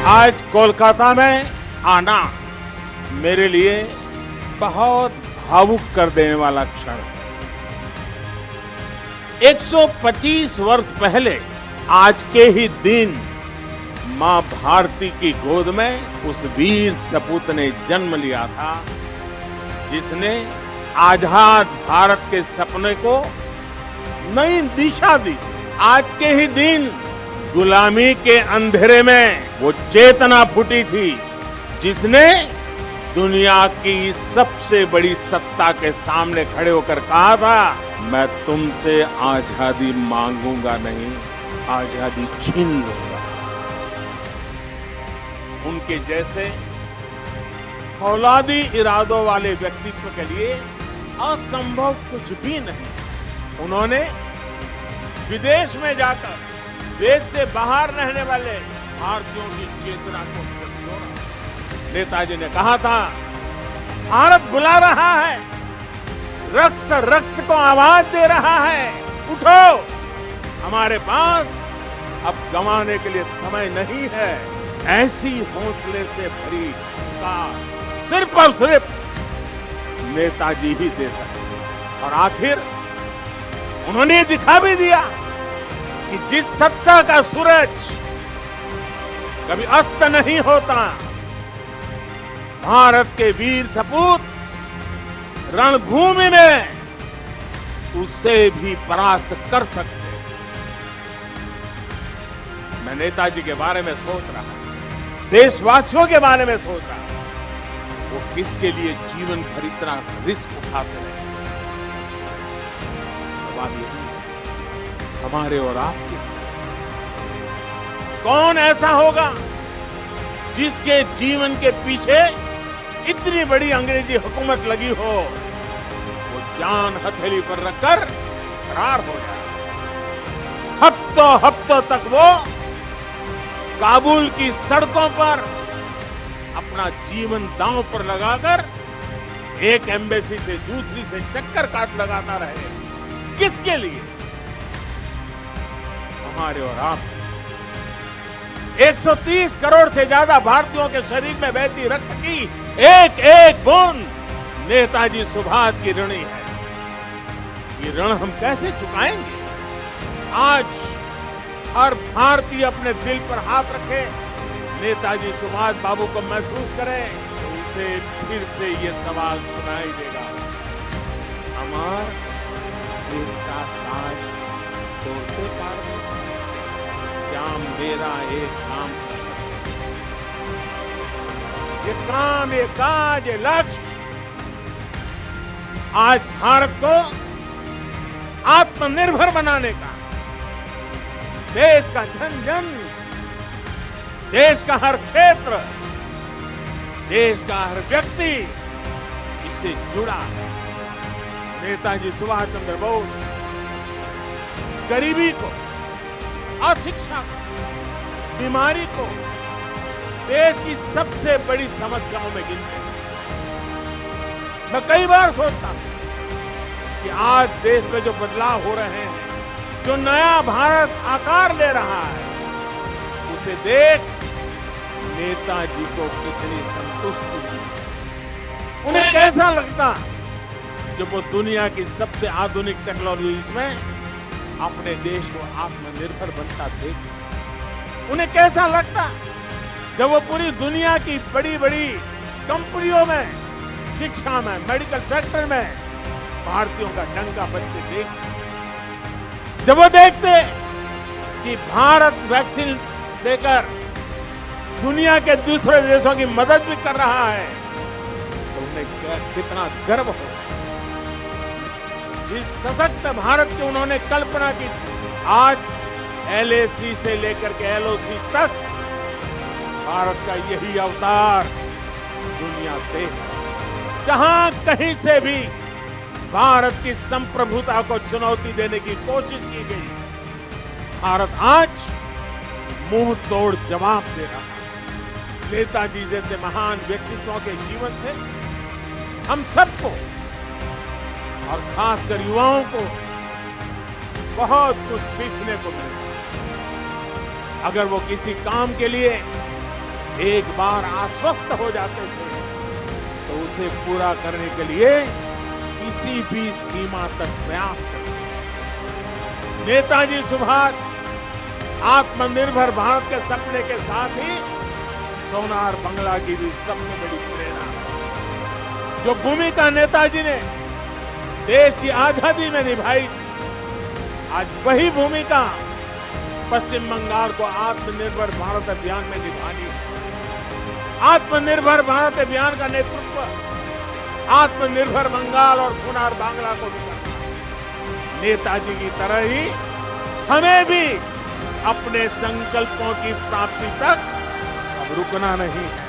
आज कोलकाता में आना मेरे लिए बहुत भावुक कर देने वाला क्षण है। 125 वर्ष पहले आज के ही दिन मां भारती की गोद में उस वीर सपूत ने जन्म लिया था, जिसने आजाद भारत के सपने को नई दिशा दी। आज के ही दिन गुलामी के अंधेरे में वो चेतना फूटी थी, जिसने दुनिया की सबसे बड़ी सत्ता के सामने खड़े होकर कहा था, मैं तुमसे आजादी मांगूंगा नहीं, आजादी छीन लूंगा। उनके जैसे फौलादी इरादों वाले व्यक्तित्व के लिए असंभव कुछ भी नहीं। उन्होंने विदेश में जाकर देश से बाहर रहने वाले भारतीयों की चेतना को झकझोरा। नेताजी ने कहा था, भारत बुला रहा है, रक्त रक्त को आवाज दे रहा है, उठो, हमारे पास अब गंवाने के लिए समय नहीं है। ऐसी हौसले से भरी पुकार सिर्फ और सिर्फ नेताजी ही दे सकते। और आखिर उन्होंने दिखा भी दिया कि जिस सत्ता का सूरज कभी अस्त नहीं होता, भारत के वीर सपूत रणभूमि में उससे भी परास्त कर सकते। मैं नेताजी के बारे में सोच रहा, देशवासियों के बारे में सोच रहा, वो किसके लिए जीवन भर इतना रिस्क उठाते रहे। जवाब यही, हमारे और आपके। कौन ऐसा होगा जिसके जीवन के पीछे इतनी बड़ी अंग्रेजी हुकूमत लगी हो, वो जान हथेली पर रखकर फरार हो जाए। हफ्तों हफ्तों तक वो काबुल की सड़कों पर अपना जीवन दांव पर लगाकर एक एम्बेसी से दूसरी से चक्कर काट लगाता रहे। किसके लिए? हमारे और आप। 130 करोड़ से ज्यादा भारतीयों के शरीर में बहती रक्त की एक एक बूंद नेताजी सुभाष की ऋणी है। ये ऋण हम कैसे चुकाएंगे? आज हर भारतीय अपने दिल पर हाथ रखे, नेताजी सुभाष बाबू को महसूस करे, तो उसे फिर से ये सवाल सुनाई देगा, अमर देश का ताज तोड़ते पार में क्या मेरा एक काम कर सकते? ये काम, ये काज, ये लक्ष्य आज भारत को आत्मनिर्भर बनाने का, देश का जन जन, देश का हर क्षेत्र, देश का हर व्यक्ति इससे जुड़ा है। नेताजी सुभाष चंद्र बोस गरीबी को, अशिक्षा को, बीमारी को देश की सबसे बड़ी समस्याओं में गिनते हैं। मैं कई बार सोचता हूं कि आज देश में जो बदलाव हो रहे हैं, जो नया भारत आकार ले रहा है, उसे देख नेताजी को कितनी संतुष्टि मिली। उन्हें कैसा लगता जब वो दुनिया की सबसे आधुनिक टेक्नोलॉजीज में अपने देश को आत्मनिर्भर बनता देख। उन्हें कैसा लगता जब वो पूरी दुनिया की बड़ी बड़ी कंपनियों में, शिक्षा में, मेडिकल सेक्टर में भारतीयों का डंका बजते देख। जब वो देखते कि भारत वैक्सीन देकर दुनिया के दूसरे देशों की मदद भी कर रहा है, तो उन्हें कितना गर्व हो। जिस सशक्त भारत की उन्होंने कल्पना की थी, आज LAC से लेकर के LOC तक भारत का यही अवतार दुनिया देख। जहां कहीं से भी भारत की संप्रभुता को चुनौती देने की कोशिश की गई, भारत आज मुंह तोड़ जवाब दे रहा है। नेताजी जैसे महान व्यक्तित्वों के जीवन से हम सबको और खासकर युवाओं को बहुत कुछ सीखने को मिलता है। अगर वो किसी काम के लिए एक बार आश्वस्त हो जाते थे तो उसे पूरा करने के लिए किसी भी सीमा तक प्रयास करते थे। नेताजी सुभाष आत्मनिर्भर भारत के सपने के साथ ही सोनार बांग्ला की भी सबसे बड़ी प्रेरणा, जो भूमिका नेताजी ने देश की आजादी में निभाई थी, आज वही भूमिका पश्चिम बंगाल को आत्मनिर्भर भारत अभियान में निभानी है। आत्मनिर्भर भारत अभियान का नेतृत्व आत्मनिर्भर बंगाल और सोनार बांग्ला को भी करना है। नेताजी की तरह ही हमें भी अपने संकल्पों की प्राप्ति तक अब रुकना नहीं है।